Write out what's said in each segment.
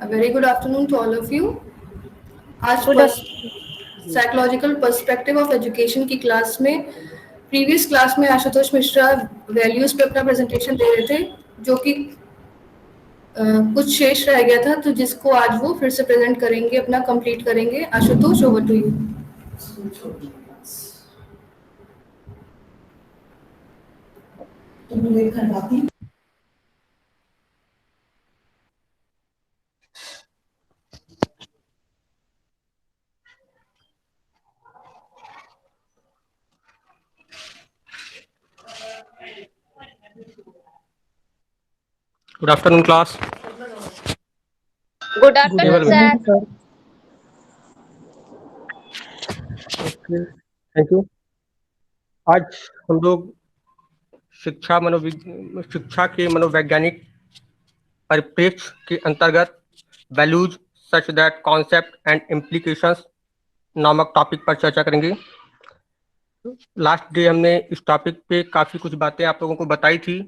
A very good afternoon to all of you. आज good psychological perspective of education की class में previous class में Ashutosh Mishra values पे अपना प्रेजेंटेशन दे रहे थे, जो कि कुछ शेष रह गया था, तो जिसको आज वो फिर से प्रेजेंट करेंगे, अपना कंप्लीट करेंगे। Ashutosh, over to you. Good afternoon, class. Good afternoon sir. Thank you. आज हम लोग शिक्षा के मनोवैज्ञानिक परिप्रेक्ष्य के अंतर्गत values such that concept and implications नामक टॉपिक पर चर्चा करेंगे। लास्ट डे हमने इस टॉपिक पे काफ़ी कुछ बातें आप लोगों को बताई थी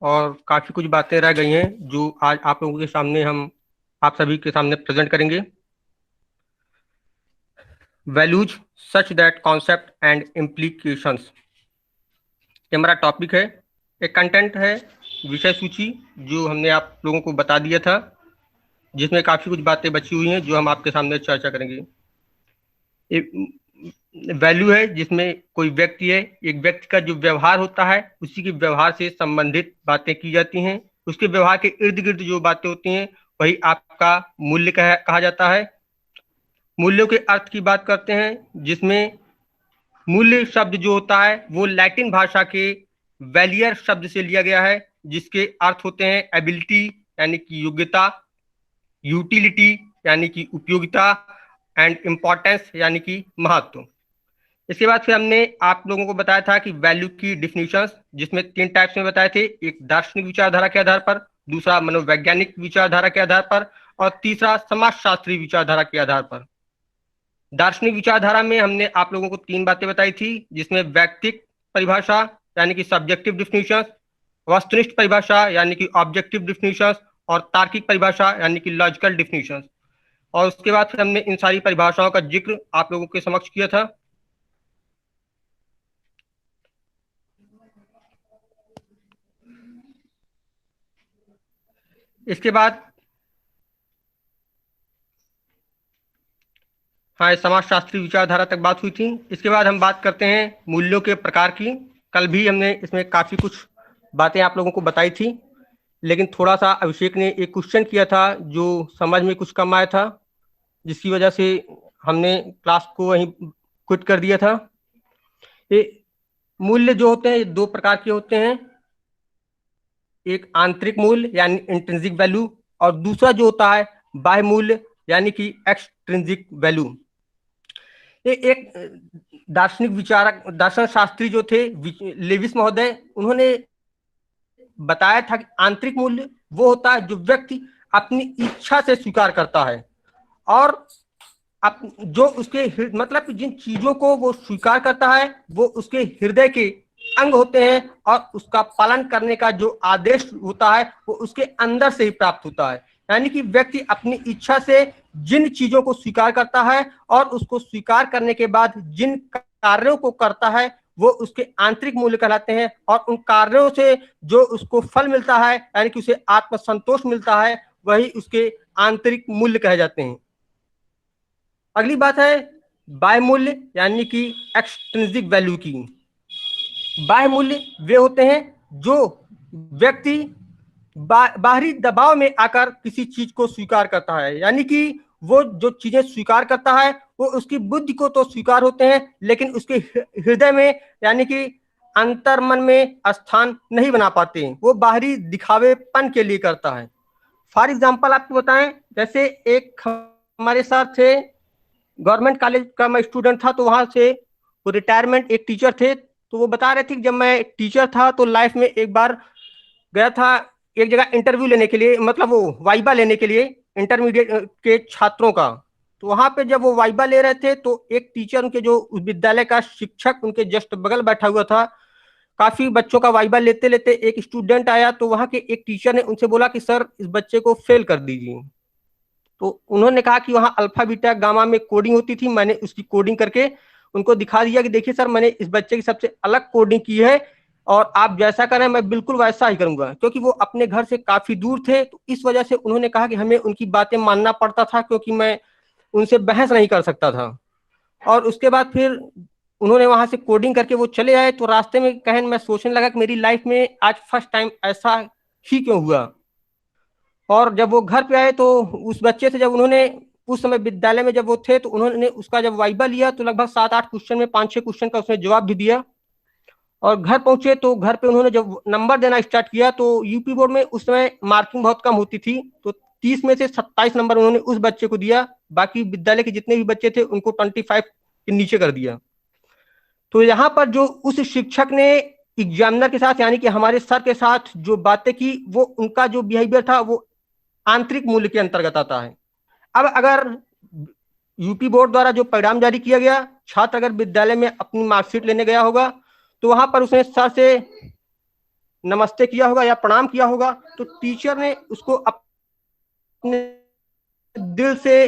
और काफ़ी कुछ बातें रह गई हैं जो आज आप लोगों के सामने हम आप सभी के सामने प्रेजेंट करेंगे। Values such that concept and implications ये हमारा टॉपिक है। एक कंटेंट है, विषय सूची, जो हमने आप लोगों को बता दिया था, जिसमें काफ़ी कुछ बातें बची हुई हैं जो हम आपके सामने चर्चा करेंगे। वैल्यू है जिसमें कोई व्यक्ति है, एक व्यक्ति का जो व्यवहार होता है उसी के व्यवहार से संबंधित बातें की जाती हैं। उसके व्यवहार के इर्द गिर्द जो बातें होती हैं वही आपका मूल्य कहा जाता है। मूल्यों के अर्थ की बात करते हैं, जिसमें मूल्य शब्द जो होता है वो लैटिन भाषा के वैलियर शब्द से लिया गया है, जिसके अर्थ होते हैं एबिलिटी यानी कि योग्यता, यूटिलिटी यानी कि उपयोगिता, एंड इम्पोर्टेंस यानी कि महत्व। इसके बाद फिर हमने आप लोगों को बताया था कि वैल्यू की डिफिनीशंस, जिसमें 3 टाइप्स में बताए थे। एक दार्शनिक विचारधारा के आधार पर, दूसरा मनोवैज्ञानिक विचारधारा के आधार पर, और तीसरा समाजशास्त्री विचारधारा के आधार पर। दार्शनिक विचारधारा में हमने आप लोगों को 3 बातें बताई थी, जिसमें व्यक्तिक परिभाषा यानी कि सब्जेक्टिव डिफिनीशंस, वस्तुनिष्ठ परिभाषा यानी कि ऑब्जेक्टिव डिफिनीशंस, और तार्किक परिभाषा यानी कि लॉजिकल डिफिनीशंस। और उसके बाद फिर हमने इन सारी परिभाषाओं का जिक्र आप लोगों के समक्ष किया था। इसके बाद समाजशास्त्री विचारधारा तक बात हुई थी। इसके बाद हम बात करते हैं मूल्यों के प्रकार की। कल भी हमने इसमें काफ़ी कुछ बातें आप लोगों को बताई थी, लेकिन थोड़ा सा अभिषेक ने एक क्वेश्चन किया था जो समझ में कुछ कम आया था, जिसकी वजह से हमने क्लास को वहीं क्विट कर दिया था। ये मूल्य जो होते हैं ये 2 प्रकार के होते हैं, एक आंतरिक मूल्य यानी इंट्रिंसिक वैल्यू, और दूसरा जो होता है बाह्य मूल्य यानी कि एक्सट्रिंसिक वैल्यू। ये एक दार्शनिक विचारक, दर्शन शास्त्री जो थे लेविस महोदय, उन्होंने बताया था कि आंतरिक मूल्य वो होता है जो व्यक्ति अपनी इच्छा से स्वीकार करता है, और जो उसके मतलब जिन चीजों को वो स्वीकार करता है वो उसके हृदय के अंग होते हैं, और उसका पालन करने का जो आदेश होता है वो उसके अंदर से ही प्राप्त होता है। यानी कि व्यक्ति अपनी इच्छा से जिन चीजों को स्वीकार करता है और उसको स्वीकार करने के बाद जिन कार्यों को करता है वो उसके आंतरिक मूल्य कहलाते हैं, और उन कार्यों से जो उसको फल मिलता है यानी कि उसे आत्मसंतोष मिलता है, वही उसके आंतरिक मूल्य कहे जाते हैं। अगली बात है बाह्य मूल्य यानी कि एक्सट्रिंसिक वैल्यू की। बाह्य मूल्य वे होते हैं जो व्यक्ति बाहरी दबाव में आकर किसी चीज को स्वीकार करता है, यानी कि वो जो चीजें स्वीकार करता है वो उसकी बुद्धि को तो स्वीकार होते हैं, लेकिन उसके हृदय में यानी कि अंतर्मन में स्थान नहीं बना पाते हैं, वो बाहरी दिखावेपन के लिए करता है। फॉर एग्जाम्पल आपको बताएं, जैसे एक हमारे साथ थे, गवर्नमेंट कॉलेज का मैं स्टूडेंट था, तो वहां से वो रिटायरमेंट एक टीचर थे, तो वो बता रहे थे कि जब मैं टीचर था तो लाइफ में एक बार गया था एक जगह इंटरव्यू लेने के लिए, मतलब वो वाइबा लेने के लिए इंटरमीडिएट के छात्रों का। तो वहां पे जब वो वाइबा ले रहे थे तो एक टीचर, उनके जो विद्यालय का शिक्षक उनके जस्ट बगल बैठा हुआ था। काफी बच्चों का वाइबा लेते लेते एक स्टूडेंट आया, तो वहां के एक टीचर ने उनसे बोला कि सर इस बच्चे को फेल कर दीजिए। तो उन्होंने कहा कि वहाँ अल्फा बीटा गामा में कोडिंग होती थी। मैंने उसकी कोडिंग करके उनको दिखा दिया कि देखिए सर, मैंने इस बच्चे की सबसे अलग कोडिंग की है और आप जैसा करें मैं बिल्कुल वैसा ही करूंगा। क्योंकि वो अपने घर से काफी दूर थे, तो इस वजह से उन्होंने कहा कि हमें उनकी बातें मानना पड़ता था, क्योंकि मैं उनसे बहस नहीं कर सकता था। और उसके बाद फिर उन्होंने वहां से कोडिंग करके वो चले आए। तो रास्ते में कहन मैं सोचने लगा कि मेरी लाइफ में आज फर्स्ट टाइम ऐसा ही क्यों हुआ। और जब वो घर पे आए तो उस बच्चे से जब उन्होंने उस समय विद्यालय में जब वो थे, तो उन्होंने उसका जब वाइबा लिया तो लगभग 7-8 क्वेश्चन में 5-6 क्वेश्चन का उसने जवाब भी दिया। और घर पहुंचे तो घर पे उन्होंने जब नंबर देना स्टार्ट किया, तो यूपी बोर्ड में उस समय मार्किंग बहुत कम होती थी, तो 30 में से 27 नंबर उन्होंने उस बच्चे को दिया। बाकी विद्यालय के जितने भी बच्चे थे उनको 25 के नीचे कर दिया। तो यहाँ पर जो उस शिक्षक ने एग्जामिनर के साथ यानी कि हमारे सर के साथ जो बातें की, वो उनका जो बिहेवियर था वो आंतरिक मूल्य के अंतर्गत आता है। अब अगर यूपी बोर्ड द्वारा जो परिणाम जारी किया गया, छात्र अगर विद्यालय में अपनी मार्कशीट लेने गया होगा तो वहां पर उसने सर से नमस्ते किया होगा या प्रणाम किया होगा, तो टीचर ने उसको अपने दिल से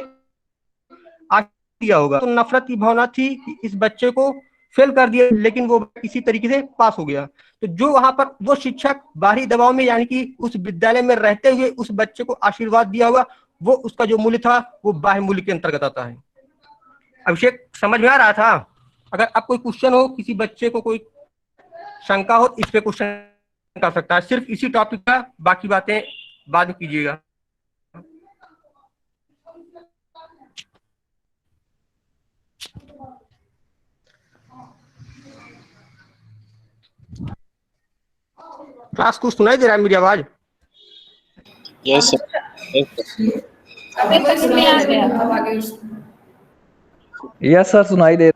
किया होगा। तो नफरत की भावना थी कि इस बच्चे को फेल कर दिया, लेकिन वो किसी तरीके से पास हो गया। तो जो वहां पर वो शिक्षक बाहरी दबाव में यानी कि उस विद्यालय में रहते हुए उस बच्चे को आशीर्वाद दिया होगा, वो उसका जो मूल्य था वो बाह्य मूल्य के अंतर्गत आता है। अभिषेक, समझ में आ रहा था? अगर आप कोई क्वेश्चन हो, किसी बच्चे को कोई शंका हो, इस पे क्वेश्चन कर सकता है, सिर्फ इसी टॉपिक का, बाकी बातें बाद में कीजिएगा। क्लास कुछ सुनाई दे रहा है मेरी आवाज? Yes sir. अभी तक सुनाई आ गया, अब आगे यस सर, सुनाई दे।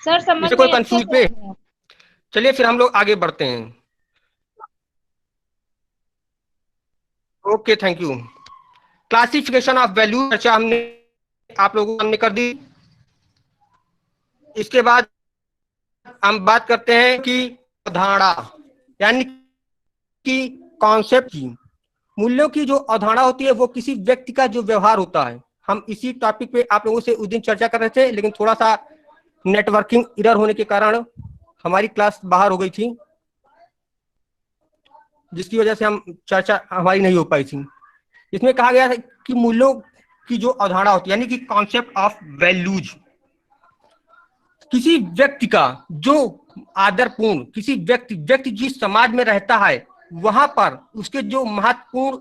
सर समझ इसे कोई में अच्छे कंफ्यूज से पे? आ गया। चलिए फिर हम लोग आगे बढ़ते हैं। Okay, thank you. Classification of value चर्चा हमने आप लोगों के सामने कर दी। इसके बाद हम बात करते हैं कि अवधारणा यानी कि कॉन्सेप्ट की। मूल्यों की जो अवधारणा होती है वो किसी व्यक्ति का जो व्यवहार होता है। हम इसी टॉपिक पे आप लोगों से उस दिन चर्चा कर रहे थे, लेकिन थोड़ा सा नेटवर्किंग एरर होने के कारण हमारी क्लास बाहर हो गई थी, जिसकी वजह से हम चर्चा हमारी नहीं हो पाई थी। इसमें कहा गया है कि मूल्यों की जो अवधारणा होती है यानी कि कॉन्सेप्ट ऑफ वैल्यूज, किसी व्यक्ति का जो आदरपूर्ण, किसी व्यक्ति जिस समाज में रहता है वहां पर उसके जो महत्वपूर्ण,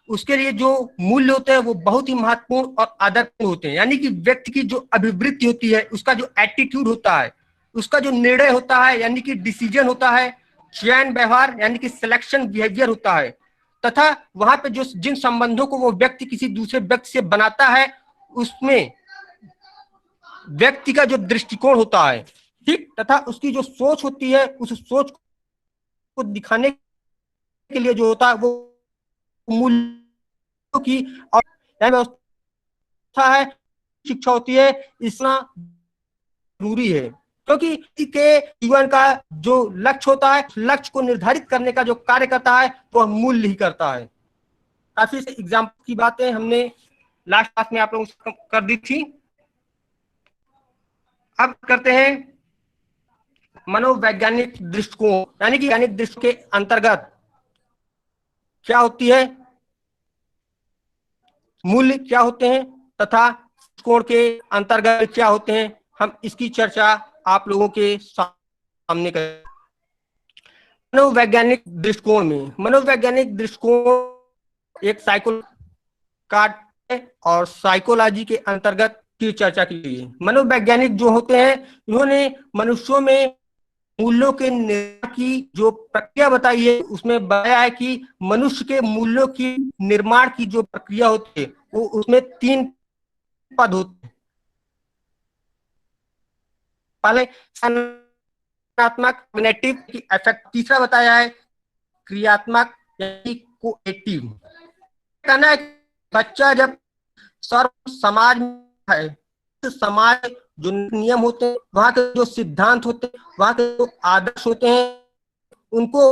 उसके लिए जो मूल्य होते हैं वो बहुत ही महत्वपूर्ण और आदरपूर्ण होते हैं। यानी कि व्यक्ति की जो अभिवृत्ति होती है, उसका जो एटीट्यूड होता है, उसका जो निर्णय होता है यानी कि डिसीजन होता है, चयन व्यवहार यानी कि सिलेक्शन बिहेवियर होता है, तथा वहां पे जो जिन संबंधों को वो व्यक्ति किसी दूसरे व्यक्ति से बनाता है, उसमें व्यक्ति का जो दृष्टिकोण होता है, ठीक, तथा उसकी जो सोच होती है, उस सोच को दिखाने के लिए जो होता है वो मूल्यों की व्यवस्था है, शिक्षा होती है। इतना जरूरी है क्योंकि के जीवन का जो लक्ष्य होता है, लक्ष्य को निर्धारित करने का जो कार्य करता है वह मूल्य ही करता है। काफी से एग्जाम्पल की बातें हमने लास्ट क्लास में आप लोगों से कर दी थी। अब करते हैं मनोवैज्ञानिक दृष्टिकोण यानी कि वैज्ञानिक दृष्टि के अंतर्गत क्या होती है, मूल्य क्या होते हैं, तथा दृष्टिकोण के अंतर्गत क्या होते हैं, हम इसकी चर्चा आप लोगों के सामने करें। मनोवैज्ञानिक दृष्टिकोण में, मनोवैज्ञानिक दृष्टिकोण एक साइकोलॉजी है और साइकोलॉजी के अंतर्गत की चर्चा की गई है। मनोवैज्ञानिक जो होते हैं, इन्होंने मनुष्यों में मूल्यों के निर्माण की जो प्रक्रिया बताई है, उसमें बताया है कि मनुष्य के मूल्यों की निर्माण की जो प्रक्रिया होती है वो उसमें 3 पद होते हैं। पहले संज्ञानात्मक कॉग्निटिव की अफेक्ट, तीसरा बताया है क्रियात्मक यानी कोएक्टिव। कहना है बच्चा जब सर्व समाज में है, समाज जो नियम होते हैं, वहां के जो सिद्धांत होते हैं, वहां के जो आदर्श होते हैं, उनको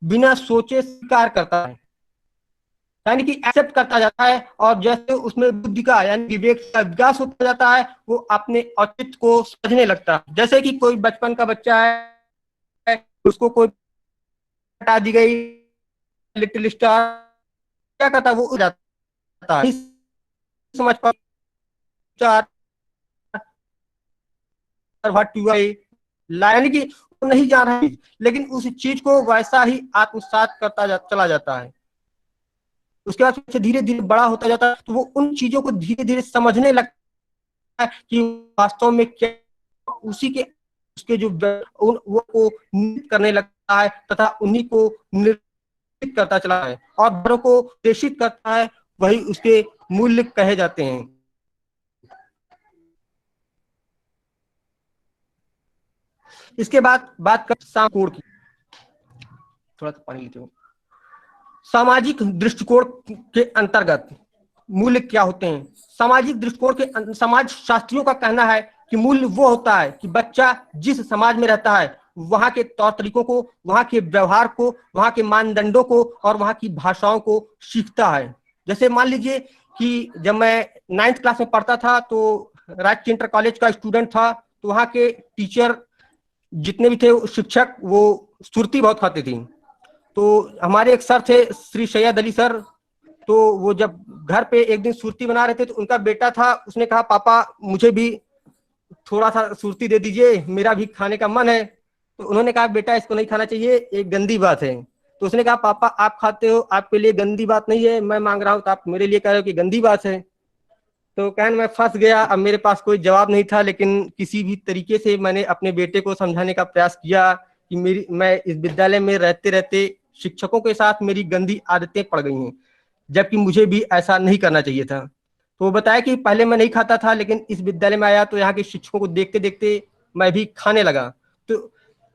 बिना सोचे स्वीकार करता है, यानी कि एक्सेप्ट करता जाता है। और जैसे उसमें बुद्धि का यानी विवेक का विकास होता जाता है, वो अपने औचित्य को समझने लगता है। जैसे कि कोई बचपन का बच्चा है, उसको कोई हटा दी गई लिटिल स्टार, क्या करता है, वो उड़ जाता है, समझ पाता, यानी कि वो नहीं जान रहा है, लेकिन उस चीज को वैसा ही आत्मसात करता चला जाता है। उसके बाद फिर धीरे धीरे बड़ा होता जाता है, तो वो उन चीजों को धीरे धीरे समझने लगता है कि वास्तव में क्या, उसी के उसके जो वो को नियत करने लगता है तथा उन्हीं को निर्देशित करता चला है और बड़ों को प्रेषित करता है, वही उसके मूल्य कहे जाते हैं। इसके बाद बात कर कोण की, थोड़ा सा पानी लेते हो। सामाजिक दृष्टिकोण के अंतर्गत मूल्य क्या होते हैं? सामाजिक दृष्टिकोण के समाज शास्त्रियों का कहना है कि मूल्य वो होता है कि बच्चा जिस समाज में रहता है वहां के तौर तरीकों को, वहां के व्यवहार को, वहां के मानदंडों को और वहां की भाषाओं को सीखता है। जैसे मान लीजिए कि जब मैं 9th क्लास में पढ़ता था तो राजकीय इंटर कॉलेज का स्टूडेंट था, तो वहां के टीचर जितने भी थे शिक्षक, वो सुरती बहुत खाते थे। तो हमारे एक सर थे श्री सैयद अली सर, तो वो जब घर पे एक दिन सुरती बना रहे थे तो उनका बेटा था, उसने कहा पापा मुझे भी थोड़ा सा सुरती दे दीजिए, मेरा भी खाने का मन है। तो उन्होंने कहा बेटा इसको नहीं खाना चाहिए, एक गंदी बात है। तो उसने कहा पापा आप खाते हो, आपके लिए गंदी बात नहीं है, मैं मांग रहा हूँ तो आप मेरे लिए कह रहे हो कि गंदी बात है। तो कहन मैं फंस गया, अब मेरे पास कोई जवाब नहीं था, लेकिन किसी भी तरीके से मैंने अपने बेटे को समझाने का प्रयास किया कि मैं इस विद्यालय में रहते रहते शिक्षकों के साथ मेरी गंदी आदतें पड़ गई हैं, जबकि मुझे भी ऐसा नहीं करना चाहिए था। तो वो बताया कि पहले मैं नहीं खाता था, लेकिन इस विद्यालय में आया तो यहाँ के शिक्षकों को देखते देखते मैं भी खाने लगा। तो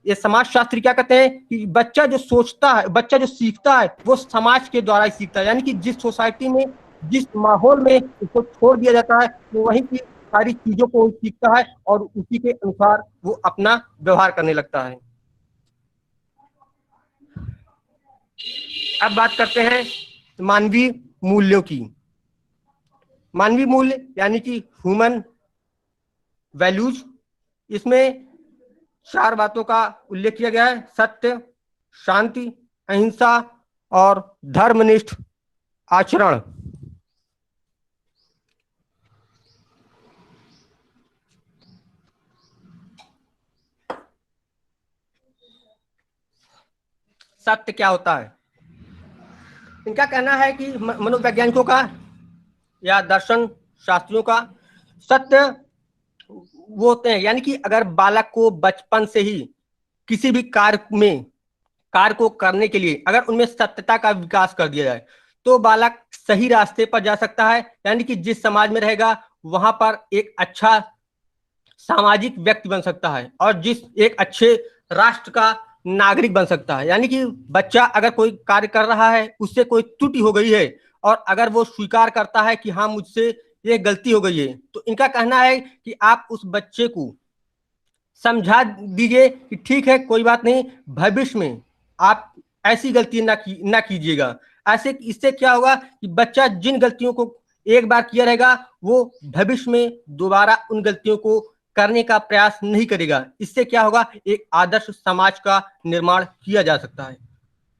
ये समाज शास्त्री क्या कहते हैं कि बच्चा जो सोचता है, बच्चा जो सीखता है, वो समाज के द्वारा ही सीखता है, यानी कि जिस सोसाइटी में, जिस माहौल में उसको छोड़ दिया जाता है, वो वहीं की सारी चीजों को सीखता है और उसी के अनुसार वो अपना व्यवहार करने लगता है। अब बात करते हैं मानवीय मूल्यों की। मानवीय मूल्य यानी कि ह्यूमन वैल्यूज, इसमें 4 बातों का उल्लेख किया गया है: सत्य, शांति, अहिंसा और धर्मनिष्ठ आचरण। सत्य क्या होता है? इनका कहना है कि मनोवैज्ञानिकों का या दर्शन शास्त्रियों का, सत्य वो होते हैं, यानी कि अगर बालक को बचपन से ही किसी भी कार्य को करने के लिए अगर उनमें सत्यता का विकास कर दिया जाए तो बालक सही रास्ते पर जा सकता है, यानी कि जिस समाज में रहेगा वहां पर एक अच्छा सामाजिक व्यक्ति बन सकता है और एक अच्छे राष्ट्र का नागरिक बन सकता है। यानी कि बच्चा अगर कोई कार्य कर रहा है, उससे कोई त्रुटि हो गई है और अगर वो स्वीकार करता है कि हाँ मुझसे ये गलती हो गई है, तो इनका कहना है कि आप उस बच्चे को समझा दीजिए कि ठीक है कोई बात नहीं, भविष्य में आप ऐसी गलती ना कीजिएगा। ऐसे इससे क्या होगा कि बच्चा जिन गलतियों को एक बार किया रहेगा वो भविष्य में दोबारा उन गलतियों को करने का प्रयास नहीं करेगा। इससे क्या होगा, एक आदर्श समाज का निर्माण किया जा सकता है।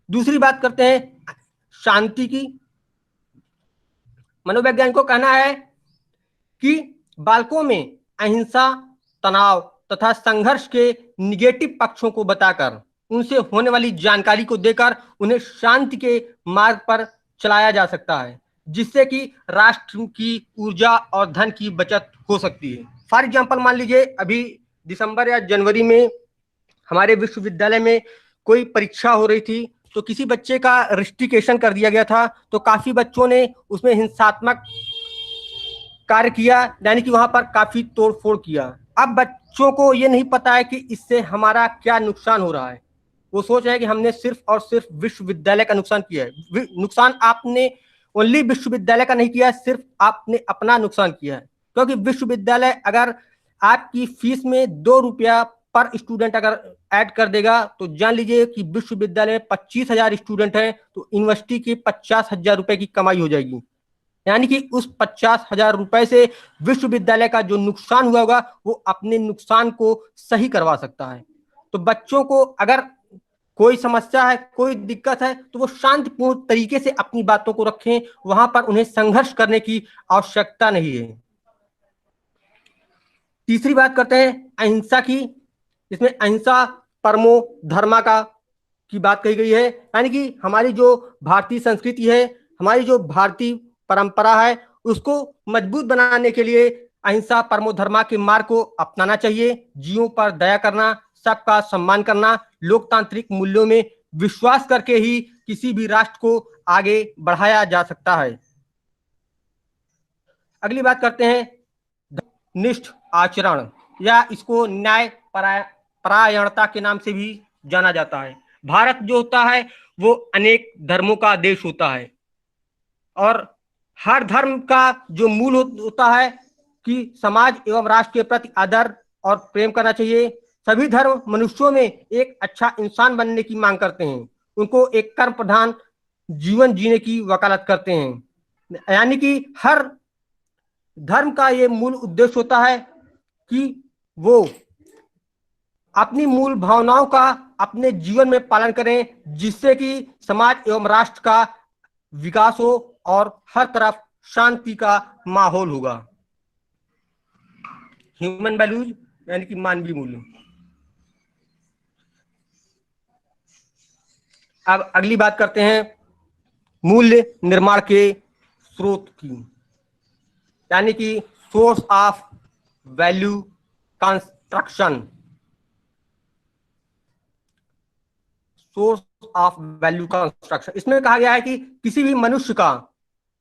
दूसरी बात करते हैं शांति की। मनोवैज्ञानिकों का कहना है कि बालकों में अहिंसा, तनाव तथा संघर्ष के निगेटिव पक्षों को बताकर, उनसे होने वाली जानकारी को देकर उन्हें शांति के मार्ग पर चलाया जा सकता है, जिससे कि राष्ट्र की ऊर्जा और धन की बचत हो सकती है। फॉर एग्जाम्पल मान लीजिए अभी दिसंबर या जनवरी में हमारे विश्वविद्यालय में कोई परीक्षा हो रही थी, तो किसी बच्चे का रिस्ट्रिकेशन कर दिया गया था, तो काफी बच्चों ने उसमें हिंसात्मक कार्य किया, यानी कि वहां पर काफी तोड़फोड़ किया। अब बच्चों को ये नहीं पता है कि इससे हमारा क्या नुकसान हो रहा है। वो सोच रहे हैं कि हमने सिर्फ और सिर्फ विश्वविद्यालय का नुकसान किया है। नुकसान आपने ओनली विश्वविद्यालय का नहीं किया है, सिर्फ आपने अपना नुकसान किया है। क्योंकि विश्वविद्यालय अगर आपकी फीस में 2 रुपया पर स्टूडेंट अगर ऐड कर देगा तो जान लीजिए कि विश्वविद्यालय में 25,000 स्टूडेंट हैं तो यूनिवर्सिटी की 50,000 रुपए की कमाई हो जाएगी। यानी कि उस 50,000 रुपए से विश्वविद्यालय का जो नुकसान हुआ होगा वो अपने नुकसान को सही करवा सकता है। तो बच्चों को अगर कोई समस्या है, कोई दिक्कत है, तो वो शांतिपूर्ण तरीके से अपनी बातों को रखें, वहां पर उन्हें संघर्ष करने की आवश्यकता नहीं है। तीसरी बात करते हैं अहिंसा की। इसमें अहिंसा परमो धर्मा की बात कही गई है, यानी कि हमारी जो भारतीय संस्कृति है, हमारी जो भारतीय परंपरा है, उसको मजबूत बनाने के लिए अहिंसा परमो धर्मा के मार्ग को अपनाना चाहिए। जीवों पर दया करना, सबका सम्मान करना, लोकतांत्रिक मूल्यों में विश्वास करके ही किसी भी राष्ट्र को आगे बढ़ाया जा सकता है। अगली बात करते हैं निष्ठ आचरण, या इसको न्याय परायणता के नाम से भी जाना जाता है। भारत जो होता है वो अनेक धर्मों का देश होता है और हर धर्म का जो मूल होता है कि समाज एवं राष्ट्र के प्रति आदर और प्रेम करना चाहिए। सभी धर्म मनुष्यों में एक अच्छा इंसान बनने की मांग करते हैं, उनको एक कर्म प्रधान जीवन जीने की वकालत करते हैं। यानी कि हर धर्म का ये मूल उद्देश्य होता है कि वो अपनी मूल भावनाओं का अपने जीवन में पालन करें, जिससे कि समाज एवं राष्ट्र का विकास हो और हर तरफ शांति का माहौल होगा। ह्यूमन वैल्यूज यानी कि मानवीय मूल्य। अब अगली बात करते हैं मूल्य निर्माण के स्रोत की, यानी कि source of value construction. Source of value construction, इसमें कहा गया है कि किसी भी मनुष्य का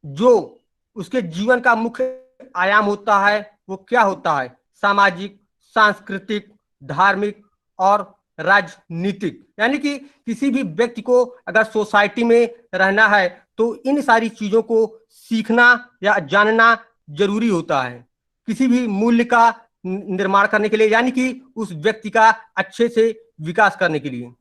जो उसके जीवन का मुख्य आयाम होता है वो क्या होता है? सामाजिक, सांस्कृतिक, धार्मिक और राजनीतिक। यानी कि किसी भी व्यक्ति को अगर सोसाइटी में रहना है तो इन सारी चीजों को सीखना या जानना जरूरी होता है किसी भी मूल्य का निर्माण करने के लिए, यानी कि उस व्यक्ति का अच्छे से विकास करने के लिए।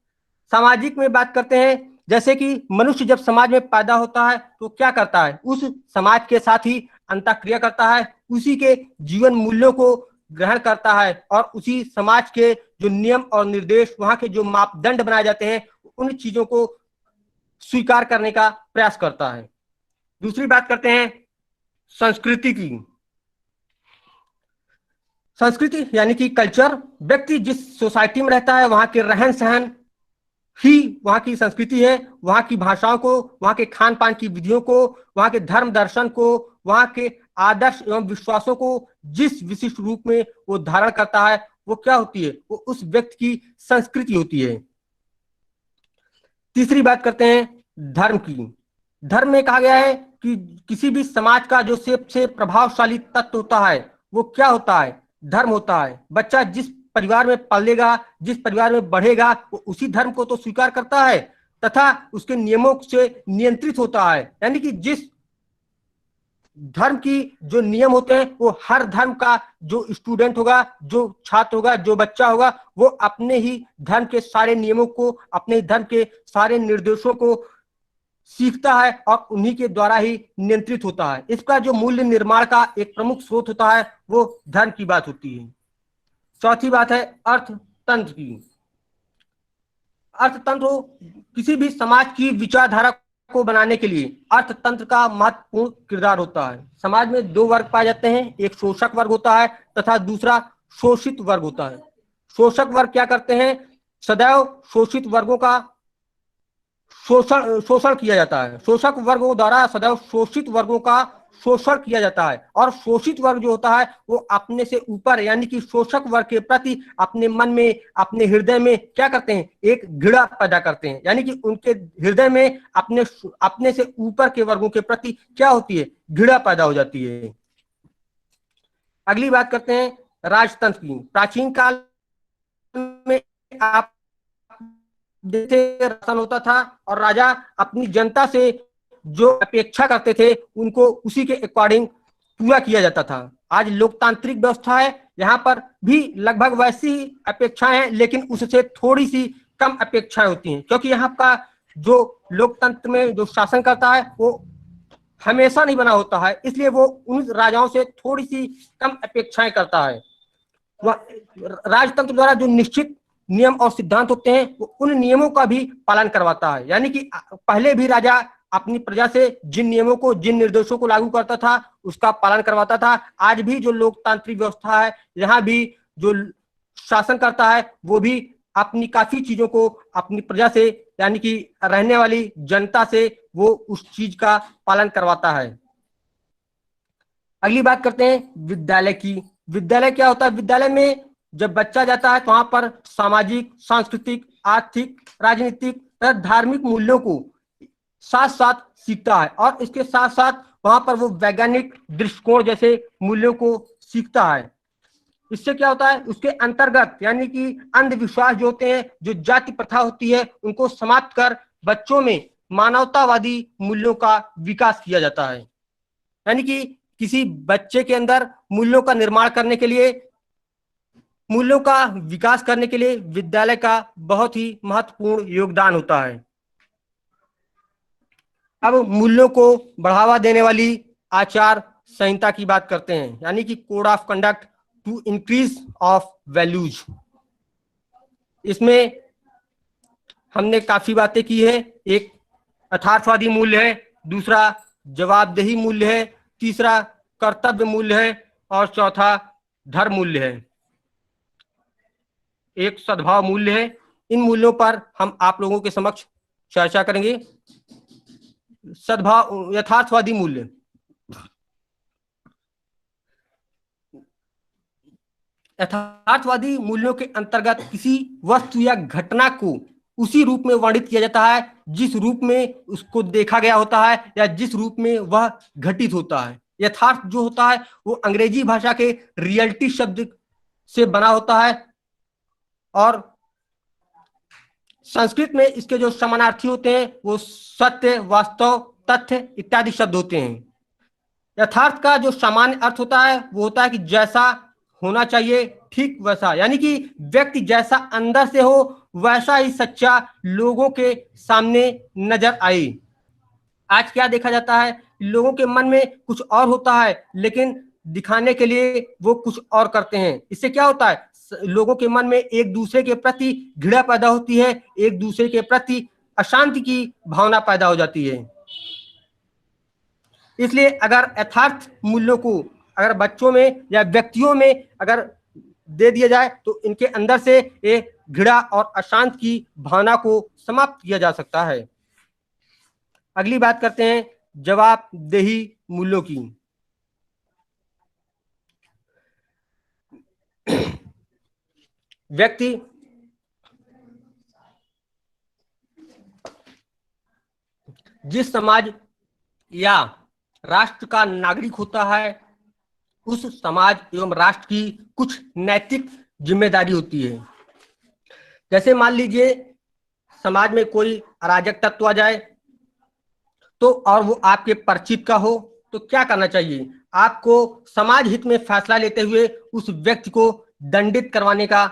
सामाजिक में बात करते हैं, जैसे कि मनुष्य जब समाज में पैदा होता है तो क्या करता है? उस समाज के साथ ही अंतःक्रिया करता है, उसी के जीवन मूल्यों को ग्रहण करता है और उसी समाज के जो नियम और निर्देश, वहां के जो मापदंड बनाए जाते हैं, उन चीजों को स्वीकार करने का प्रयास करता है। दूसरी बात करते हैं संस्कृति की। संस्कृति यानी कि कल्चर, व्यक्ति जिस सोसाइटी में रहता है वहां के रहन सहन ही वहां की संस्कृति है। वहां की भाषाओं को, वहां के खान पान की विधियों को, वहां के धर्म दर्शन को, वहां के आदर्श एवं विश्वासों को जिस विशिष्ट रूप में वो धारण करता है वो क्या होती है? वो उस व्यक्ति की संस्कृति होती है। तीसरी बात करते हैं धर्म की। धर्म में कहा गया है कि किसी भी समाज का जो सबसे प्रभावशाली तत्व होता है वो क्या होता है? धर्म होता है। बच्चा जिस परिवार में पलेगा, जिस परिवार में बढ़ेगा, वो उसी धर्म को तो स्वीकार करता है तथा उसके नियमों से नियंत्रित होता है। यानी कि जिस धर्म की जो नियम होते हैं वो हर धर्म का जो स्टूडेंट होगा, जो छात्र होगा, जो बच्चा होगा, वो अपने ही धर्म के सारे नियमों को, अपने धर्म के सारे निर्देशों को सीखता है और उन्हीं के द्वारा ही नियंत्रित होता है। इसका जो मूल्य निर्माण का एक प्रमुख स्रोत होता है वो धर्म की बात होती है। चौथी बात है अर्थतंत्र की। अर्थतंत्र किसी भी समाज की विचारधारा को बनाने के लिए अर्थतंत्र का महत्वपूर्ण किरदार होता है। समाज में दो वर्ग पाए जाते हैं, एक शोषक वर्ग होता है तथा दूसरा शोषित वर्ग होता है। शोषक वर्ग क्या करते हैं? सदैव शोषित वर्गों का शोषण किया जाता है। शोषक वर्गों द्वारा सदैव शोषित वर्गों का शोषण किया जाता है और शोषित वर्ग जो होता है वो अपने से ऊपर यानी कि शोषक वर्ग के प्रति अपने मन में, अपने हृदय में क्या करते हैं? एक घृणा पैदा करते हैं। यानी कि उनके हृदय में अपने से ऊपर के वर्गों के प्रति क्या होती है? घृणा पैदा हो जाती है। अगली बात करते हैं राजतंत्र की। प्राचीन काल में आप जैसे शासन होता था और राजा अपनी जनता से जो अपेक्षा करते थे उनको उसी के अकॉर्डिंग पूरा किया जाता था। आज लोकतांत्रिक व्यवस्था है, यहाँ पर भी लगभग वैसी ही अपेक्षाएं हैं, लेकिन उससे थोड़ी सी कम अपेक्षाएं होती हैं, क्योंकि यहाँ का जो लोकतंत्र में जो शासन करता है वो हमेशा नहीं बना होता है, इसलिए वो उन राजाओं से थोड़ी सी कम अपेक्षाएं करता है। राजतंत्र द्वारा जो निश्चित नियम और सिद्धांत होते हैं वो उन नियमों का भी पालन करवाता है, यानी कि पहले भी राजा अपनी प्रजा से जिन नियमों को, जिन निर्देशों को लागू करता था उसका पालन करवाता था। आज भी जो लोकतांत्रिक व्यवस्था है, यहाँ भी जो शासन करता है वो भी अपनी काफी चीजों को अपनी प्रजा से, यानी कि रहने वाली जनता से, वो उस चीज का पालन करवाता है। अगली बात करते हैं विद्यालय की। विद्यालय क्या होता है? विद्यालय में जब बच्चा जाता है तो वहां पर सामाजिक, सांस्कृतिक, आर्थिक, राजनीतिक तथा धार्मिक मूल्यों को साथ साथ सीखता है, और इसके साथ साथ वहां पर वो वैज्ञानिक दृष्टिकोण जैसे मूल्यों को सीखता है। इससे क्या होता है? उसके अंतर्गत यानी कि अंधविश्वास जो होते हैं, जो जाति प्रथा होती है, उनको समाप्त कर बच्चों में मानवतावादी मूल्यों का विकास किया जाता है। यानी कि किसी बच्चे के अंदर मूल्यों का निर्माण करने के लिए, मूल्यों का विकास करने के लिए विद्यालय का बहुत ही महत्वपूर्ण योगदान होता है। अब मूल्यों को बढ़ावा देने वाली आचार संहिता की बात करते हैं, यानी कि code of conduct to increase of values. इसमें हमने काफी बातें की है। एक यथार्थवादी मूल्य है, दूसरा जवाबदेही मूल्य है, तीसरा कर्तव्य मूल्य है, और चौथा धर्म मूल्य है, एक सद्भाव मूल्य है। इन मूल्यों पर हम आप लोगों के समक्ष चर्चा करेंगे। सद्भाव, यथार्थवादी मूल्य। यथार्थवादी मूल्यों के अंतर्गत किसी वस्तु या घटना को उसी रूप में वर्णित किया जाता है जिस रूप में उसको देखा गया होता है या जिस रूप में वह घटित होता है। यथार्थ जो होता है वो अंग्रेजी भाषा के रियलिटी शब्द से बना होता है, और संस्कृत में इसके जो समानार्थी होते हैं वो सत्य, वास्तव, तथ्य इत्यादि शब्द होते हैं। यथार्थ का जो सामान्य अर्थ होता है वो होता है कि जैसा होना चाहिए ठीक वैसा, यानी कि व्यक्ति जैसा अंदर से हो वैसा ही सच्चा लोगों के सामने नजर आए। आज क्या देखा जाता है? लोगों के मन में कुछ और होता है, लेकिन दिखाने के लिए वो कुछ और करते हैं। इससे क्या होता है? लोगों के मन में एक दूसरे के प्रति घृणा पैदा होती है, एक दूसरे के प्रति अशांति की भावना पैदा हो जाती है। इसलिए अगर यथार्थ मूल्यों को अगर बच्चों में या व्यक्तियों में अगर दे दिया जाए तो इनके अंदर से एक घृणा और अशांत की भावना को समाप्त किया जा सकता है। अगली बात करते हैं जवाबदेही मूल्यों की। व्यक्ति जिस समाज या राष्ट्र का नागरिक होता है उस समाज एवं राष्ट्र की कुछ नैतिक जिम्मेदारी होती है। जैसे मान लीजिए समाज में कोई अराजक तत्व आ जाए तो और वो आपके परिचित का हो तो क्या करना चाहिए? आपको समाज हित में फैसला लेते हुए उस व्यक्ति को दंडित करवाने का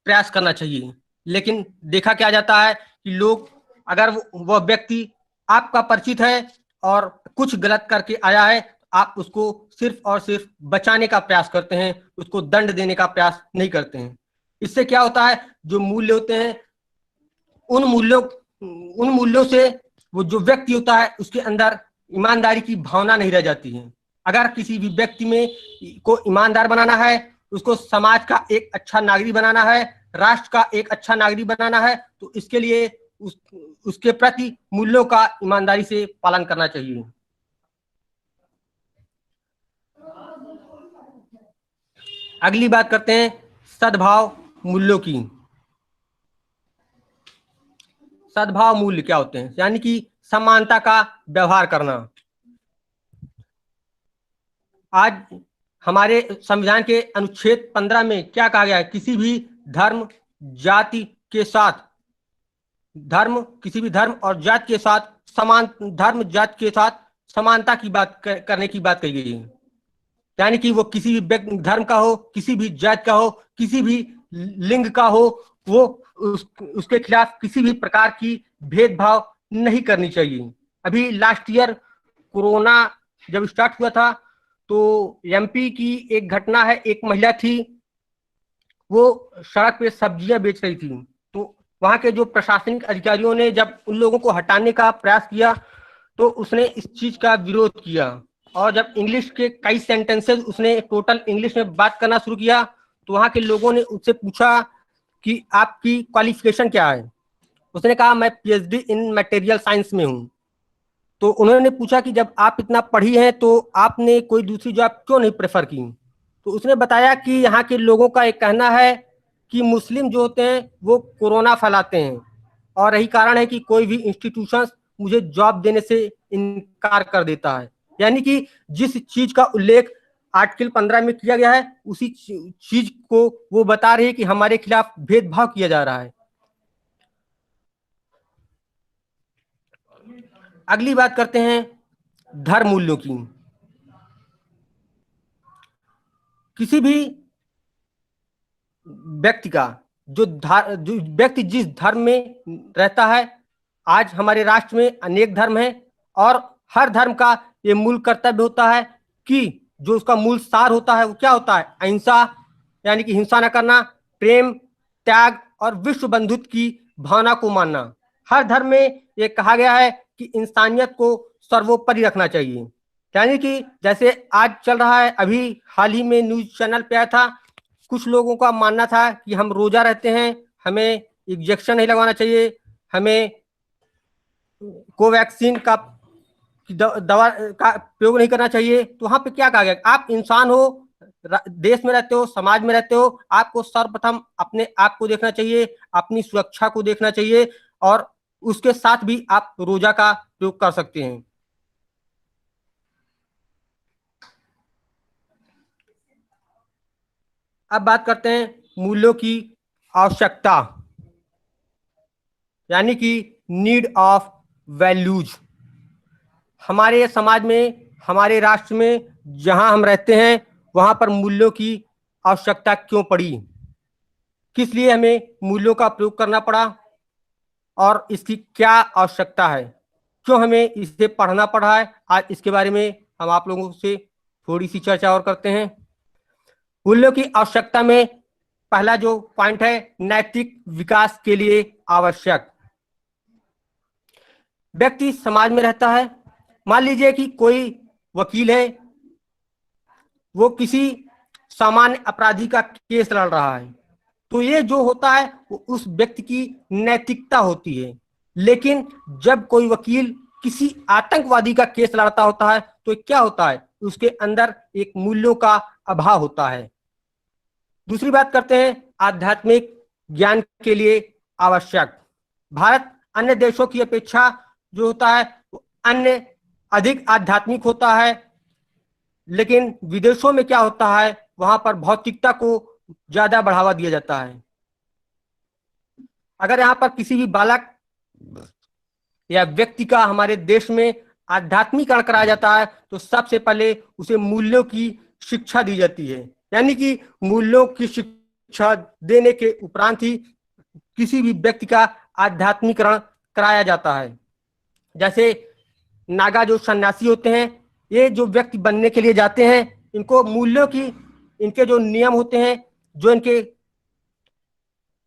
प्रयास करना चाहिए। लेकिन देखा क्या जाता है कि लोग, अगर वह व्यक्ति आपका परिचित है और कुछ गलत करके आया है, आप उसको सिर्फ और सिर्फ बचाने का प्रयास करते हैं, उसको दंड देने का प्रयास नहीं करते हैं। इससे क्या होता है? जो मूल्य होते हैं उन मूल्यों से वो जो व्यक्ति होता है उसके अंदर ईमानदारी की भावना नहीं रह जाती है। अगर किसी भी व्यक्ति में को ईमानदार बनाना है, उसको समाज का एक अच्छा नागरिक बनाना है, राष्ट्र का एक अच्छा नागरिक बनाना है, तो इसके लिए उसके प्रति मूल्यों का ईमानदारी से पालन करना चाहिए। अगली बात करते हैं सद्भाव मूल्यों की। सद्भाव मूल्य क्या होते हैं? यानी कि समानता का व्यवहार करना। आज हमारे संविधान के अनुच्छेद 15 में क्या कहा गया है? किसी भी धर्म जाति के साथ किसी भी धर्म और जाति के साथ समान, धर्म जाति के साथ समानता की बात करने की बात कही गई है। यानी कि वो किसी भी धर्म का हो, किसी भी जात का हो, किसी भी लिंग का हो, वो उसके खिलाफ किसी भी प्रकार की भेदभाव नहीं करनी चाहिए। अभी लास्ट ईयर कोरोना जब स्टार्ट हुआ था तो एमपी की एक घटना है, एक महिला थी, वो सड़क पे सब्जियां बेच रही थी, तो वहां के जो प्रशासनिक अधिकारियों ने जब उन लोगों को हटाने का प्रयास किया तो उसने इस चीज का विरोध किया, और जब इंग्लिश के कई सेंटेंसेस उसने टोटल इंग्लिश में बात करना शुरू किया तो वहां के लोगों ने उससे पूछा कि आपकी क्वालिफिकेशन क्या है। उसने कहा मैं पीएचडी इन मटेरियल साइंस में हूँ। तो उन्होंने पूछा कि जब आप इतना पढ़ी हैं तो आपने कोई दूसरी जॉब क्यों नहीं प्रेफर की। तो उसने बताया कि यहाँ के लोगों का एक कहना है कि मुस्लिम जो होते हैं वो कोरोना फैलाते हैं, और यही कारण है कि कोई भी इंस्टीट्यूशन मुझे जॉब देने से इनकार कर देता है। यानी कि जिस चीज का उल्लेख आर्टिकल 15 में किया गया है उसी चीज को वो बता रही है कि हमारे खिलाफ भेदभाव किया जा रहा है। अगली बात करते हैं धर्म मूल्यों की। किसी भी व्यक्ति का जो व्यक्ति जिस धर्म में रहता है, आज हमारे राष्ट्र में अनेक धर्म हैं और हर धर्म का ये मूल कर्तव्य होता है कि जो उसका मूल सार होता है वो क्या होता है, अहिंसा, यानी कि हिंसा न करना, प्रेम, त्याग और विश्व बंधुत्व की भावना को मानना। हर धर्म में ये कहा गया है कि इंसानियत को सर्वोपरि रखना चाहिए। यानी कि जैसे आज चल रहा है, अभी हाल ही में न्यूज चैनल पे आया था, कुछ लोगों का मानना था कि हम रोजा रहते हैं, हमें इंजेक्शन नहीं लगवाना चाहिए, हमें कोवैक्सीन का दवा का प्रयोग नहीं करना चाहिए। तो वहां पे क्या कहा गया, आप इंसान हो, देश में रहते हो, समाज में रहते हो, आपको सर्वप्रथम अपने आप को देखना चाहिए, अपनी सुरक्षा को देखना चाहिए, और उसके साथ भी आप रोजा का प्रयोग कर सकते हैं। अब बात करते हैं मूल्यों की आवश्यकता, यानी कि नीड ऑफ वैल्यूज। हमारे समाज में, हमारे राष्ट्र में जहां हम रहते हैं वहां पर मूल्यों की आवश्यकता क्यों पड़ी, किस लिए हमें मूल्यों का प्रयोग करना पड़ा और इसकी क्या आवश्यकता है, क्यों हमें इसे पढ़ना पड़ा है। आज इसके बारे में हम आप लोगों से थोड़ी सी चर्चा और करते हैं। मूल्यों की आवश्यकता में पहला जो पॉइंट है, नैतिक विकास के लिए आवश्यक। व्यक्ति समाज में रहता है, मान लीजिए कि कोई वकील है, वो किसी सामान्य अपराधी का केस लड़ रहा है, तो ये जो होता है वो उस व्यक्ति की नैतिकता होती है। लेकिन जब कोई वकील किसी आतंकवादी का केस लड़ता होता है तो क्या होता है, उसके अंदर एक मूल्यों का अभाव होता है। दूसरी बात करते हैं आध्यात्मिक ज्ञान के लिए आवश्यक। भारत अन्य देशों की अपेक्षा जो होता है वो अन्य अधिक आध्यात्मिक होता है, लेकिन विदेशों में क्या होता है, वहां पर भौतिकता को ज्यादा बढ़ावा दिया जाता है। अगर यहाँ पर किसी भी बालक या व्यक्ति का हमारे देश में आध्यात्मिकरण कराया जाता है तो सबसे पहले उसे मूल्यों की शिक्षा दी जाती है, यानी कि मूल्यों की शिक्षा देने के उपरांत ही किसी भी व्यक्ति का आध्यात्मिकरण कराया जाता है। जैसे नागा जो सन्यासी होते हैं, ये जो व्यक्ति बनने के लिए जाते हैं, इनको मूल्यों की, इनके जो नियम होते हैं, जो इनके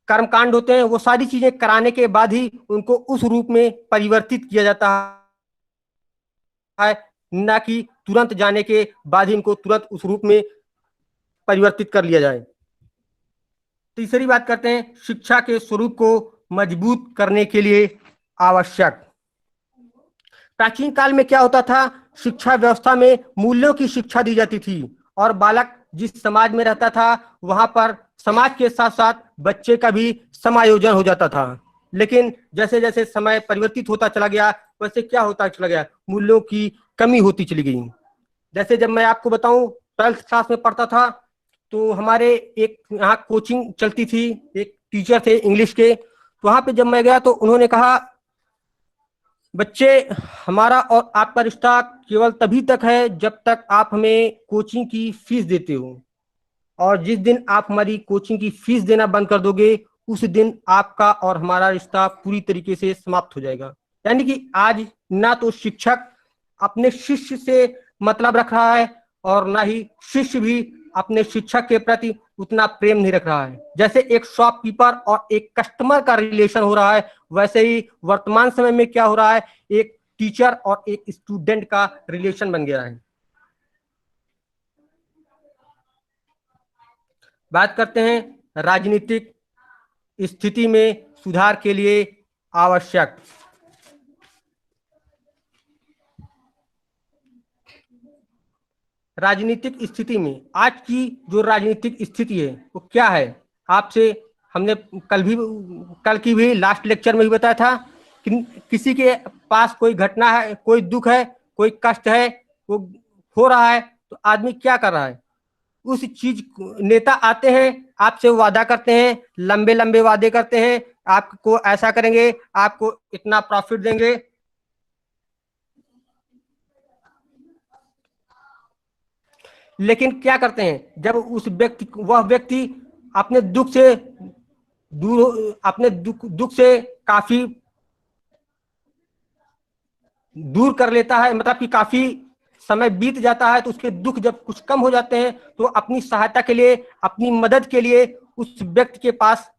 कर्मकांड होते हैं, वो सारी चीजें कराने के बाद ही उनको उस रूप में परिवर्तित किया जाता है, न कि तुरंत जाने के बाद ही इनको तुरंत उस रूप में परिवर्तित कर लिया जाए। तीसरी बात करते हैं शिक्षा के स्वरूप को मजबूत करने के लिए आवश्यक। प्राचीन काल में क्या होता था, शिक्षा व्यवस्था में मूल्यों की शिक्षा दी जाती थी और बालक जिस समाज में रहता था वहां पर समाज के साथ साथ बच्चे का भी समायोजन हो जाता था। लेकिन जैसे जैसे समय परिवर्तित होता चला गया वैसे क्या होता चला गया, मूल्यों की कमी होती चली गई। जैसे जब मैं आपको बताऊं 12th क्लास में पढ़ता था तो हमारे एक यहाँ कोचिंग चलती थी, एक टीचर थे इंग्लिश के, तो वहां पे जब मैं गया तो उन्होंने कहा बच्चे, हमारा और आपका रिश्ता केवल तभी तक है जब तक आप हमें कोचिंग की फीस देते हो, और जिस दिन आप हमारी कोचिंग की फीस देना बंद कर दोगे उस दिन आपका और हमारा रिश्ता पूरी तरीके से समाप्त हो जाएगा। यानी कि आज ना तो शिक्षक अपने शिष्य से मतलब रख रहा है और ना ही शिष्य भी अपने शिक्षक के प्रति उतना प्रेम नहीं रख रहा है। जैसे एक शॉपकीपर और एक कस्टमर का रिलेशन हो रहा है, वैसे ही वर्तमान समय में क्या हो रहा है, एक टीचर और एक स्टूडेंट का रिलेशन बन गया है। बात करते हैं राजनीतिक स्थिति में सुधार के लिए आवश्यक। राजनीतिक स्थिति में आज की जो राजनीतिक स्थिति है वो क्या है, आपसे हमने कल की भी लास्ट लेक्चर में भी बताया था कि किसी के पास कोई घटना है, कोई दुख है, कोई कष्ट है, वो हो रहा है, तो आदमी क्या कर रहा है, उस चीज नेता आते हैं, आपसे वादा करते हैं, लंबे लंबे वादे करते हैं, आपको ऐसा करेंगे, आपको इतना प्रॉफिट देंगे, लेकिन क्या करते हैं जब वह व्यक्ति अपने दुख से अपने दुख से काफी दूर कर लेता है, मतलब कि काफी समय बीत जाता है, तो उसके दुख जब कुछ कम हो जाते हैं तो अपनी सहायता के लिए, अपनी मदद के लिए उस व्यक्ति के पास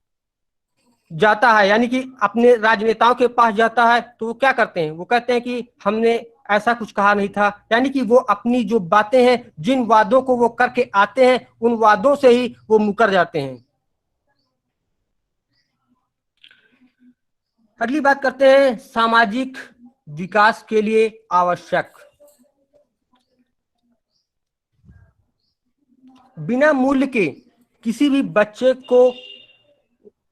जाता है, यानी कि अपने राजनेताओं के पास जाता है। तो वो क्या करते हैं, वो कहते हैं कि हमने ऐसा कुछ कहा नहीं था, यानी कि वो अपनी जो बातें हैं, जिन वादों को वो करके आते हैं, उन वादों से ही वो मुकर जाते हैं। अगली बात करते हैं सामाजिक विकास के लिए आवश्यक। बिना मूल्य के किसी भी बच्चे को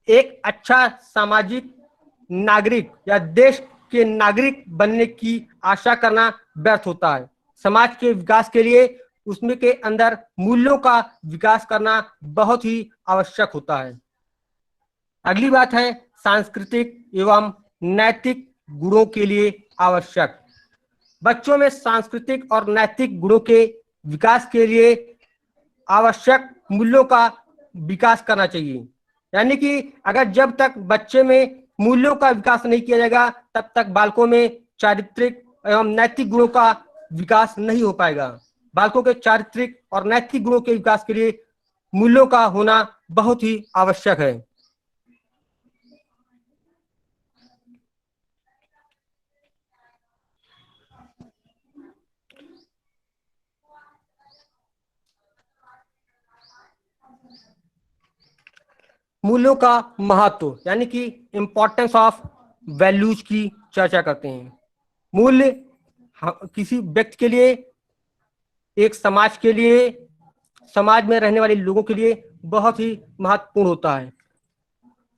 एक अच्छा सामाजिक नागरिक या देश के नागरिक बनने की आशा करना व्यर्थ होता है। समाज के विकास के लिए उसमें के अंदर मूल्यों का विकास करना बहुत ही आवश्यक होता है। अगली बात है सांस्कृतिक एवं नैतिक गुणों के लिए आवश्यक। बच्चों में सांस्कृतिक और नैतिक गुणों के विकास के लिए आवश्यक मूल्यों का विकास करना चाहिए। यानी कि अगर जब तक बच्चे में मूल्यों का विकास नहीं किया जाएगा तब तक बालकों में चारित्रिक एवं नैतिक गुणों का विकास नहीं हो पाएगा। बालकों के चारित्रिक और नैतिक गुणों के विकास के लिए मूल्यों का होना बहुत ही आवश्यक है। मूल्यों का महत्व यानी कि इंपॉर्टेंस ऑफ वैल्यूज की चर्चा करते हैं। मूल्य किसी व्यक्ति के लिए, एक समाज के लिए, समाज में रहने वाले लोगों के लिए बहुत ही महत्वपूर्ण होता है।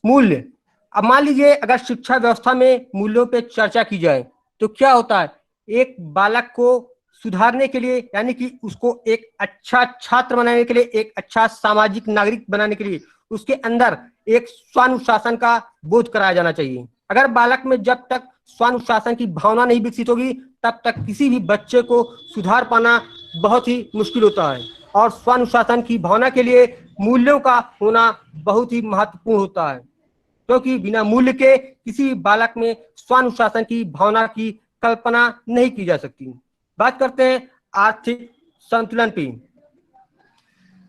मूल्य, अब मान लीजिए अगर शिक्षा व्यवस्था में मूल्यों पे चर्चा की जाए तो क्या होता है, एक बालक को सुधारने के लिए, यानी कि उसको एक अच्छा छात्र बनाने के लिए, एक अच्छा सामाजिक नागरिक बनाने के लिए उसके अंदर एक स्वानुशासन का बोध कराया जाना चाहिए। अगर बालक में जब तक स्वानुशासन की भावना नहीं विकसित होगी तब तक किसी भी बच्चे को सुधार पाना बहुत ही मुश्किल होता है। और स्वानुशासन की भावना के लिए मूल्यों का होना बहुत ही महत्वपूर्ण होता है, क्योंकि बिना मूल्य के किसी भी बालक में स्वानुशासन की भावना की कल्पना नहीं की जा सकती। बात करते हैं आर्थिक संतुलन पे,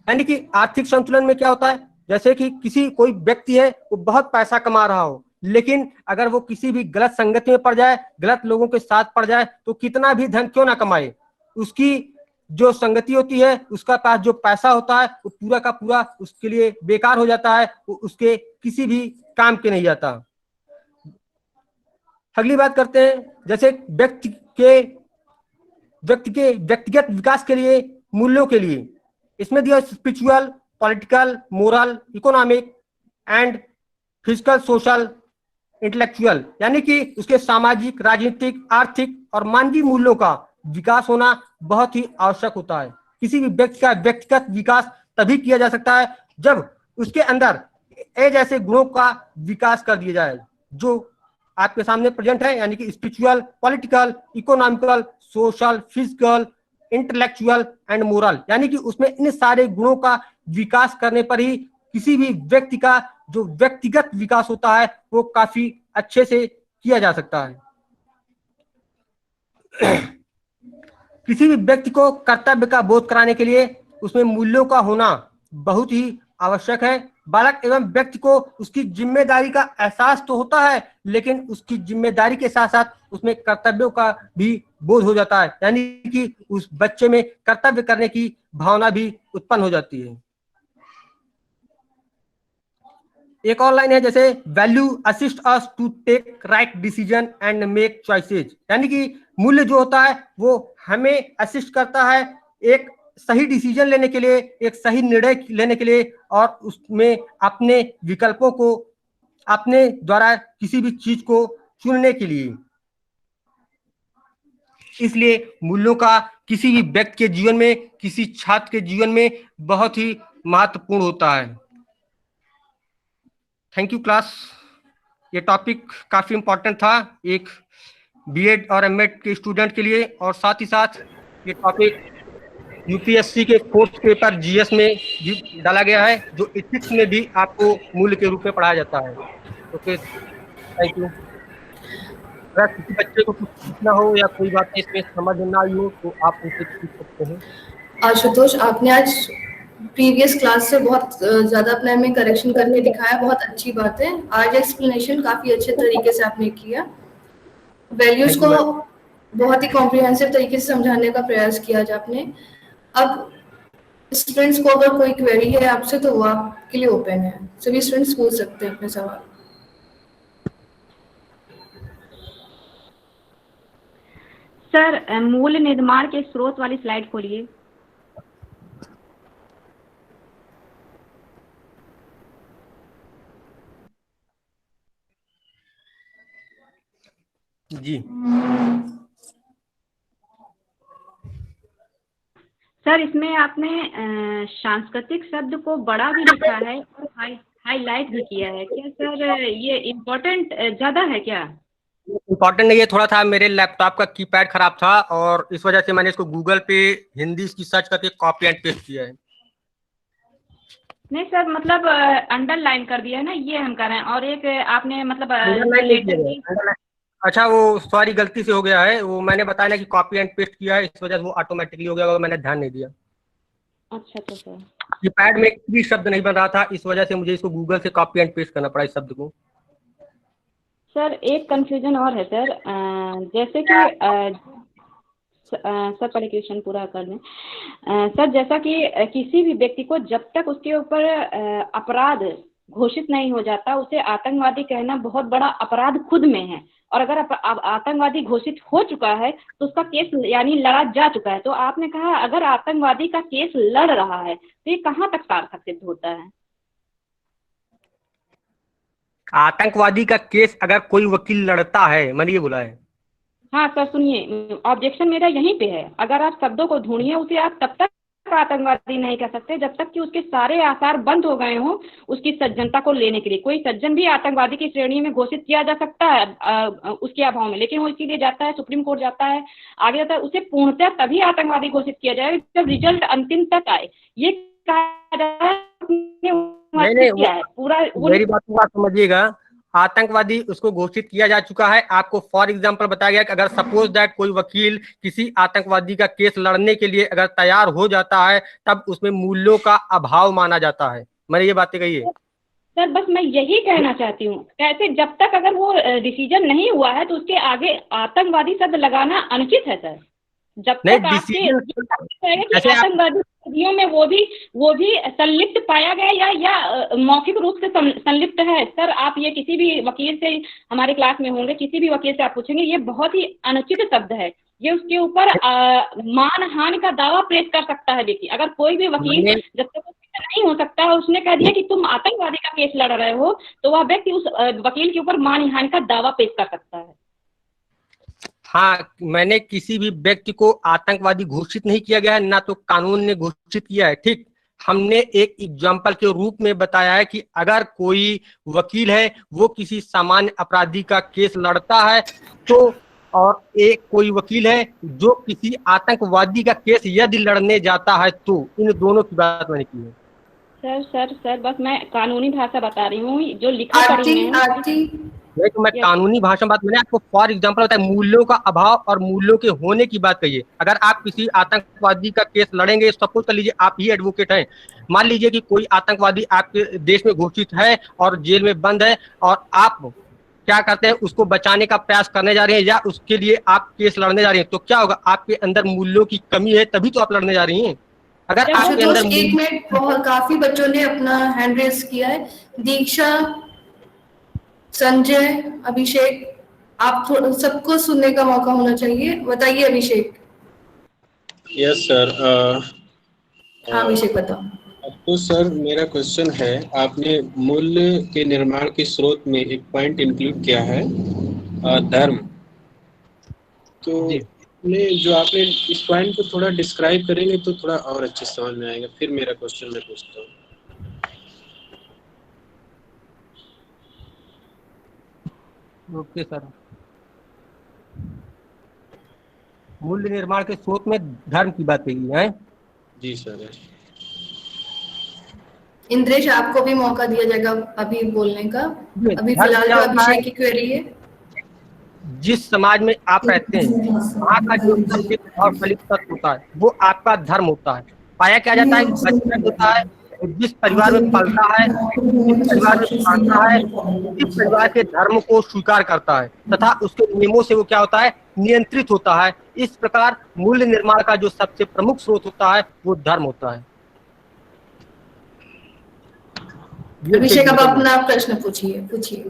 यानी कि आर्थिक संतुलन में क्या होता है, जैसे कि कोई व्यक्ति है वो बहुत पैसा कमा रहा हो, लेकिन अगर वो किसी भी गलत संगति में पड़ जाए, गलत लोगों के साथ पड़ जाए, तो कितना भी धन क्यों ना कमाए, उसकी जो संगति होती है, उसका पास जो पैसा होता है वो पूरा का पूरा उसके लिए बेकार हो जाता है, वो उसके किसी भी काम के नहीं जाता। अगली बात करते हैं जैसे व्यक्ति के व्यक्तिगत विकास के लिए, मूल्यों के लिए, इसमें दिया spiritual, political, moral, economic and physical, social, intellectual, यानी कि उसके सामाजिक, राजनीतिक, आर्थिक और मानवीय मूल्यों का विकास होना बहुत ही आवश्यक होता है। किसी भी व्यक्ति का व्यक्तिगत विकास तभी किया जा सकता है जब उसके अंदर जैसे गुणों का विकास कर दिया जाए जो आपके सामने प्रेजेंट है, यानी कि spiritual, political, economical, social, physical, intellectual and moral, यानी कि उसमें इन सारे गुणों का विकास करने पर ही किसी भी व्यक्ति का जो व्यक्तिगत विकास होता है वो काफी अच्छे से किया जा सकता है। किसी भी व्यक्ति को कर्तव्य का बोध कराने के लिए उसमें मूल्यों का होना बहुत ही आवश्यक है। बालक एवं व्यक्ति को उसकी जिम्मेदारी का एहसास तो होता है, लेकिन उसकी जिम्मेदारी के साथ साथ उसमें कर्तव्यों का भी बोध हो जाता है, यानी कि उस बच्चे में कर्तव्य करने की भावना भी उत्पन्न हो जाती है। एक और लाइन है जैसे value assist us to take right decision and make choices, यानी कि मूल्य जो होता है वो हमें असिस्ट करता है एक सही डिसीजन लेने के लिए, एक सही निर्णय लेने के लिए, और उसमें अपने विकल्पों को अपने द्वारा किसी भी चीज को चुनने के लिए। इसलिए मूल्यों का किसी भी व्यक्ति के जीवन में, किसी छात्र के जीवन में बहुत ही महत्वपूर्ण होता है। Thank you class. ये टॉपिक काफी इम्पोर्टेंट था एक बीएड और एमएड के स्टूडेंट के लिए, और साथ ही साथ ये टॉपिक यूपीएससी के फोर्थ पेपर जीएस में भी डाला गया है, जो इथिक्स में भी आपको मूल्य के रूप में पढ़ाया जाता है। Okay, thank you. अगर किसी बच्चे को कुछ पूछना हो या कोई बात इसमें समझ ना आई हो तो आप उनसे पूछ सकते हैं। आशुतोष, आपने आज प्रीवियस क्लास से बहुत ज्यादा अपने में करेक्शन करके दिखाया, बहुत अच्छी बात है। आज एक्सप्लेनेशन काफी अच्छे तरीके से आपने किया, वैल्यूज को बहुत ही कॉम्प्रिहेंसिव तरीके से समझाने का प्रयास किया आज आपने। अब स्टूडेंट्स को अगर कोई क्वेरी है आपसे तो वो आपके लिए ओपन है, सभी स्टूडेंट्स पूछ सकते हैं अपने सवाल। सर, मूल निर्माण के स्रोत वाली स्लाइड खोलिए। जी सर, इसमें आपने सांस्कृतिक शब्द को बड़ा भी लिखा है और हाईलाइट भी किया है। क्या सर ये इम्पोर्टेंट ज्यादा है क्या? इम्पोर्टेंट नहीं है, थोड़ा था मेरे लैपटॉप का कीपैड खराब था और इस वजह से मैंने इसको गूगल पे हिंदी की सर्च करके कॉपी एंड पेस्ट किया है। नहीं सर, मतलब अंडरलाइन कर दिया है ना, ये हम कर रहे हैं। और एक आपने मतलब अच्छा, वो सॉरी गलती से हो गया है, वो मैंने बताया ना कि कॉपी एंड पेस्ट किया है, इस वजह से वो ऑटोमेटिकली हो गया और मैंने ध्यान नहीं दिया। अच्छा तो सर कीपैड में एक भी शब्द नहीं बन रहा था, इस वजह से मुझे इसको गूगल से कॉपी एंड पेस्ट करना पड़ा इस शब्द को। सर एक कंफ्यूजन और है सर, जैसे कि सर पहले क्वेश्चन पूरा कर लें। सर जैसा कि किसी भी व्यक्ति को जब तक उसके ऊपर अपराध घोषित नहीं हो जाता उसे आतंकवादी कहना बहुत बड़ा अपराध खुद में है, और अगर आतंकवादी घोषित हो चुका है तो उसका केस यानी लड़ा जा चुका है। तो आपने कहा अगर आतंकवादी का केस लड़ रहा है तो ये कहाँ तक सार्थक सिद्ध होता है? आतंकवादी का केस अगर कोई वकील लड़ता है, मैंने ये बोला है। हाँ सर सुनिए, ऑब्जेक्शन मेरा यहीं पे है। अगर आप शब्दों को ढूंढिए उसे आप तब तक आतंकवादी नहीं कह सकते जब तक कि उसके सारे आसार बंद हो गए हों उसकी सज्जनता को लेने के लिए। कोई सज्जन भी आतंकवादी की श्रेणी में घोषित किया जा सकता है उसके अभाव में, लेकिन वो इसीलिए जाता है सुप्रीम कोर्ट जाता है, आगे जाता है, उसे पूर्णतः तभी आतंकवादी घोषित किया जाए जब रिजल्ट अंतिम तक आए। ये कहा जाता है पूरा। मेरी बात को आप समझिएगा, आतंकवादी उसको घोषित किया जा चुका है। आपको फॉर एग्जांपल बताया गया कि अगर सपोज दैट कोई वकील किसी आतंकवादी का केस लड़ने के लिए अगर तैयार हो जाता है तब उसमें मूल्यों का अभाव माना जाता है। मैंने ये बातें कही है सर, बस मैं यही कहना चाहती हूँ, कैसे जब तक अगर वो डिसीजन नहीं हुआ है तो उसके आगे आतंकवादी शब्द लगाना अनुचित है सर। जब तक आपके आतंकवादियों में वो भी संलिप्त पाया गया या मौखिक रूप से संलिप्त है। सर आप ये किसी भी वकील से, हमारे क्लास में होंगे, किसी भी वकील से आप पूछेंगे, ये बहुत ही अनुचित शब्द है। ये उसके ऊपर मानहानि का दावा पेश कर सकता है व्यक्ति। अगर कोई भी वकील जब तक नहीं हो सकता है उसने कह दिया कि तुम आतंकवादी का केस लड़ रहे हो तो वह व्यक्ति उस वकील के ऊपर मानहानि का दावा पेश कर सकता है। हाँ, मैंने किसी भी व्यक्ति को आतंकवादी घोषित नहीं किया गया है, ना तो कानून ने घोषित किया है। ठीक, हमने एक एग्जाम्पल के रूप में बताया है कि अगर कोई वकील है वो किसी सामान्य अपराधी का केस लड़ता है तो, और एक कोई वकील है जो किसी आतंकवादी का केस यदि लड़ने जाता है, तो इन दोनों की बात मैंने की है। सर बस मैं कानूनी भाषा बता रही हूँ, जो लिखा पढ़ी है। नहीं तो मैं कानूनी भाषा बात, मैंने आपको फॉर एग्जांपल बताया, मूल्यों का अभाव और मूल्यों के होने की बात कही है। अगर आप किसी आतंकवादी का केस लड़ेंगे, सपोज कर लीजिए आप ही एडवोकेट हैं, मान लीजिए कि कोई आतंकवादी आपके देश में घोषित है और जेल में बंद है, और आप क्या करते हैं, उसको बचाने का प्रयास करने जा रहे हैं या उसके लिए आप केस लड़ने जा रहे हैं, तो क्या होगा, आपके अंदर मूल्यों की कमी है, तभी तो आप लड़ने जा रही हैं। अगर आपके अंदर एक मिनट, बहुत काफी बच्चों ने अपना हैंड रेज किया है। दीक्षा, संजय, अभिषेक, आप सबको सुनने का मौका होना चाहिए। बताइए अभिषेक। Yes sir. हाँ अभिषेक बताओ। तो सर मेरा क्वेश्चन है, आपने मूल्य के निर्माण के स्रोत में एक पॉइंट इंक्लूड किया है, धर्म। तो जो आपने इस पॉइंट को थोड़ा डिस्क्राइब करेंगे तो थोड़ा और अच्छे समझ में आएगा, फिर मेरा क्वेश्चन मैं पूछता हूँ। Okay sir. मूल्य निर्माण के स्रोत में धर्म की बात कही है। जी सर। इंद्रेश, आपको भी मौका दिया जाएगा अभी बोलने का। अभी फिलहाल जो अभिषेक की क्वेरी है, जिस समाज में आप रहते हैं वहाँ का जो सबसे और फलित तत्व होता है वो आपका धर्म होता है। पाया क्या जाता है, बच्चा होता है जिस परिवार में पलता है, जिस परिवार में पढ़ता है, उस परिवार के धर्म को स्वीकार करता है तथा उसके नियमों से वो क्या होता है, नियंत्रित होता है। इस प्रकार मूल्य निर्माण का जो सबसे प्रमुख स्रोत होता है वो धर्म होता है। अभिषेक अब अपना प्रश्न पूछिए।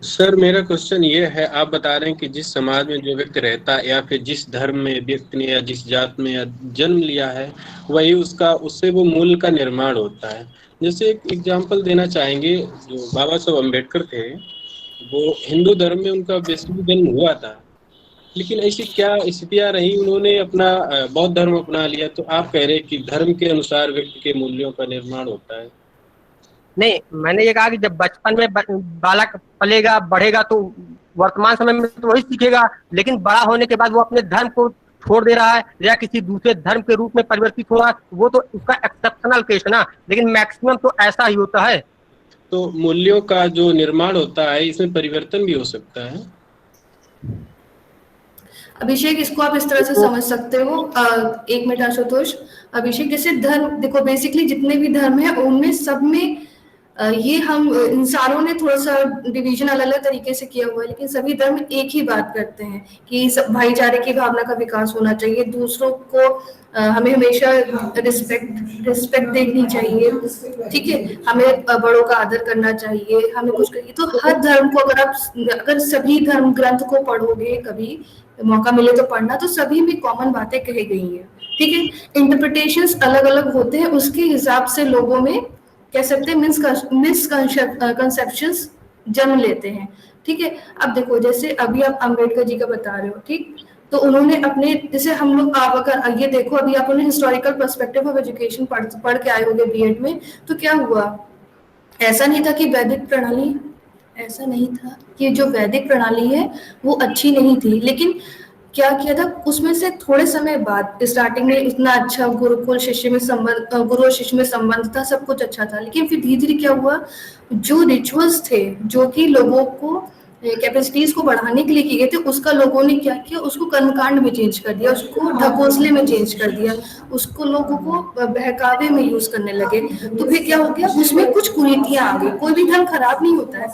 सर मेरा क्वेश्चन ये है, आप बता रहे हैं कि जिस समाज में जो व्यक्ति रहता है या फिर जिस धर्म में व्यक्ति ने या जिस जात में या जन्म लिया है, वही उससे वो मूल्य का निर्माण होता है। जैसे एक एग्जांपल देना चाहेंगे, जो बाबा साहब अम्बेडकर थे, वो हिंदू धर्म में उनका बेसिक जन्म हुआ था, लेकिन ऐसी क्या स्थितियां रही, उन्होंने अपना बौद्ध धर्म अपना लिया। तो आप कह रहे हैं कि धर्म के अनुसार व्यक्ति के मूल्यों का निर्माण होता है। नहीं, मैंने ये कहा कि जब बचपन में बालक पलेगा बढ़ेगा तो वर्तमान समय में तो वही सीखेगा, लेकिन बड़ा होने के बाद वो अपने धर्म को छोड़ दे रहा है या किसी दूसरे धर्म के रूप में परिवर्तित हो रहा है, वो तो उसका एक्सेप्शनल केस है ना, लेकिन मैक्सिमम तो ऐसा ही होता है। तो मूल्यों का जो निर्माण होता है इसमें परिवर्तन भी हो सकता है। अभिषेक, इसको आप इस तरह से समझ सकते हो। एक मिनट आशुतोष। अभिषेक, जैसे धर्म देखो, बेसिकली जितने भी धर्म है उनमें सब में ये हम इंसानों ने थोड़ा सा डिवीजन अलग अलग तरीके से किया हुआ है, लेकिन सभी धर्म एक ही बात करते हैं कि सब भाईचारे की भावना का विकास होना चाहिए, दूसरों को हमें हमेशा रिस्पेक्ट देखनी चाहिए, ठीक है, हमें बड़ों का आदर करना चाहिए, हमें कुछ करिए। तो हर धर्म को अगर सभी धर्म ग्रंथ को पढ़ोगे, कभी मौका मिले तो पढ़ना, तो सभी में कॉमन बातें कही गई हैं, ठीक है। इंटरप्रिटेशंस अलग अलग होते हैं, उसके हिसाब से लोगों में कह सकते हैं मिसकंसेप्शंस जन्म लेते हैं, ठीक है। अब देखो, जैसे अभी आप अम्बेडकर जी का बता रहे हो, ठीक, तो उन्होंने अपने, जैसे हम लोग, आप अगर ये देखो, अभी आप उन्हें हिस्टोरिकल पर्सपेक्टिव ऑफ एजुकेशन पढ़ के आए होंगे बीएड में, तो क्या हुआ, ऐसा नहीं था कि ऐसा नहीं था कि जो वैदिक प्रणाली है वो अच्छी नहीं थी, लेकिन क्या किया था, उसमें से थोड़े समय बाद, स्टार्टिंग में इतना अच्छा गुरु और शिष्य में संबंध था, सब कुछ अच्छा था, लेकिन फिर धीरे धीरे क्या हुआ, जो रिचुअल्स थे जो कि लोगों को कैपेसिटीज को बढ़ाने के लिए किए गए थे, उसका लोगों ने क्या किया, उसको कर्मकांड में चेंज कर दिया, उसको ढकोसले में चेंज कर दिया, उसको लोगों को बहकावे में यूज करने लगे। तो फिर क्या हो गया, उसमें कुछ कुरीतियां आ गई। कोई भी धर्म खराब नहीं होता है,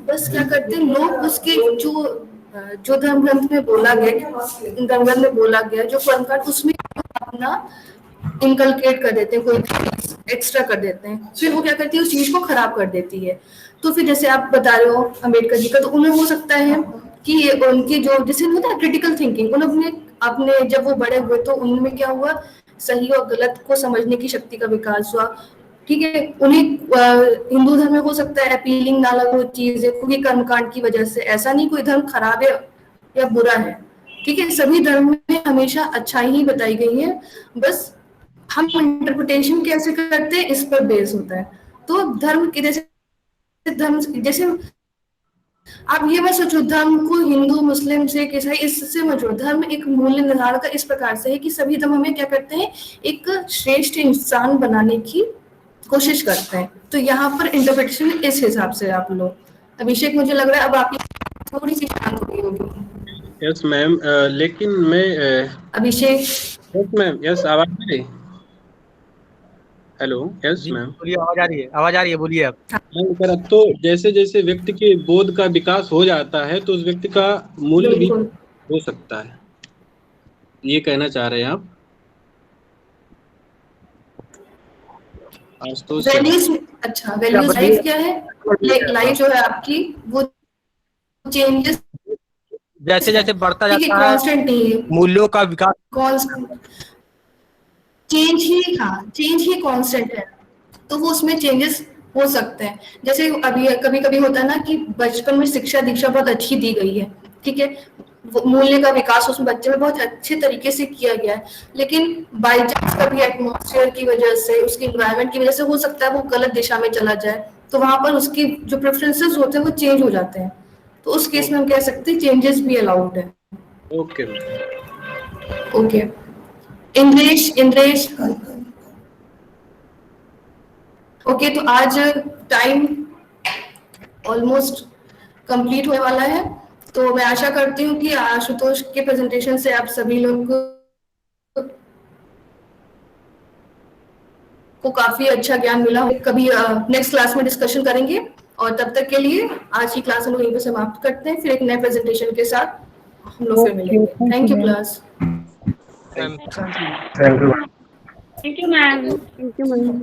बस क्या करते हैं लोग, उसके जो धर्म ग्रंथ में बोला गया जो कर्मकांड, उसमें अपना इनकलकेट कर देते हैं, कोई एक्स्ट्रा कर देते हैं, फिर वो क्या करती है, उस चीज को खराब कर देती है। तो फिर जैसे आप बता रहे हो अम्बेडकर जी का, तो उन्हें हो सकता है कि उनकी जो, जैसे होता है क्रिटिकल थिंकिंग, उन्होंने अपने, जब वो बड़े हुए तो उनमें क्या हुआ, सही और गलत को समझने की शक्ति का विकास हुआ, ठीक है। उन्हें हिंदू धर्म में हो सकता है अपीलिंग ना लगे वो चीज, क्योंकि कर्मकांड की वजह से। ऐसा नहीं कोई धर्म खराब है या बुरा है, ठीक है, सभी धर्म में हमेशा अच्छाई ही बताई गई है, बस हम इंटरप्रिटेशन कैसे करते हैं इस पर बेस होता है। तो धर्म के जैसे आप ये मत सोचो धर्म को हिंदू मुस्लिम सिख ईसाई इससे मत जोड़ो। धर्म एक मूल्य निर्धारण का इस प्रकार से है कि सभी धर्म हमें क्या करते हैं, एक श्रेष्ठ इंसान बनाने की कोशिश करते हैं। तो यहाँ पर इंटरप्रिटेशन इस हिसाब से आप लो। अभिषेक मुझे लग रहा है अब आपकी थोड़ी सी शांत हो गई होगी। यस मैम, लेकिन मैं अभिषेक। यस मैम, यस आवाज आ रही? हेलो, यस मैम, बोलिए, आवाज आ रही है, आवाज आ रही है, बोलिए आप। तो जैसे जैसे व्यक्ति के बोध का विकास हो जाता है तो उस व्यक्ति का मूल्य भी हो सकता है, ये कहना चाह रहे हैं आप? आशुतोष वैल्यूज, अच्छा वैल्यूज लाइफ क्या है, लाइफ जो है आपकी वो चेंजेस जैसे जैसे बढ़ता जाता है कांस्टेंट नहीं है, मूल्यों का विकास कांस्टेंट चेंज ही, हाँ चेंज ही कांस्टेंट है। तो वो उसमें चेंजेस हो सकते हैं। जैसे अभी कभी कभी होता है ना कि बचपन में शिक्षा दीक्षा बहुत अच्छी दी गई है, ठीक है, मूल्य का विकास उस बच्चे में बहुत अच्छे तरीके से किया गया है, लेकिन बाई चांस कभी एटमॉस्फेयर की वजह से, उसकी एनवायरनमेंट की वजह से हो सकता है वो गलत दिशा में चला जाए, तो वहां पर उसकी जो प्रेफरेंसेस होते हैं वो चेंज हो जाते हैं। तो उस केस में हम कह सकते हैं चेंजेस भी अलाउड है। ओके ओके, इंद्रेश ओके, तो आज टाइम ऑलमोस्ट कंप्लीट होने वाला है, तो मैं आशा करती हूँ कि आशुतोष के प्रेजेंटेशन से आप सभी लोग को काफी अच्छा ज्ञान मिला हो। कभी नेक्स्ट क्लास में डिस्कशन करेंगे, और तब तक के लिए आज की क्लास हम लोग यहीं पे समाप्त करते हैं। फिर एक नए प्रेजेंटेशन के साथ हम लोग फिर मिलेंगे। Thank you class. Thank you ma'am.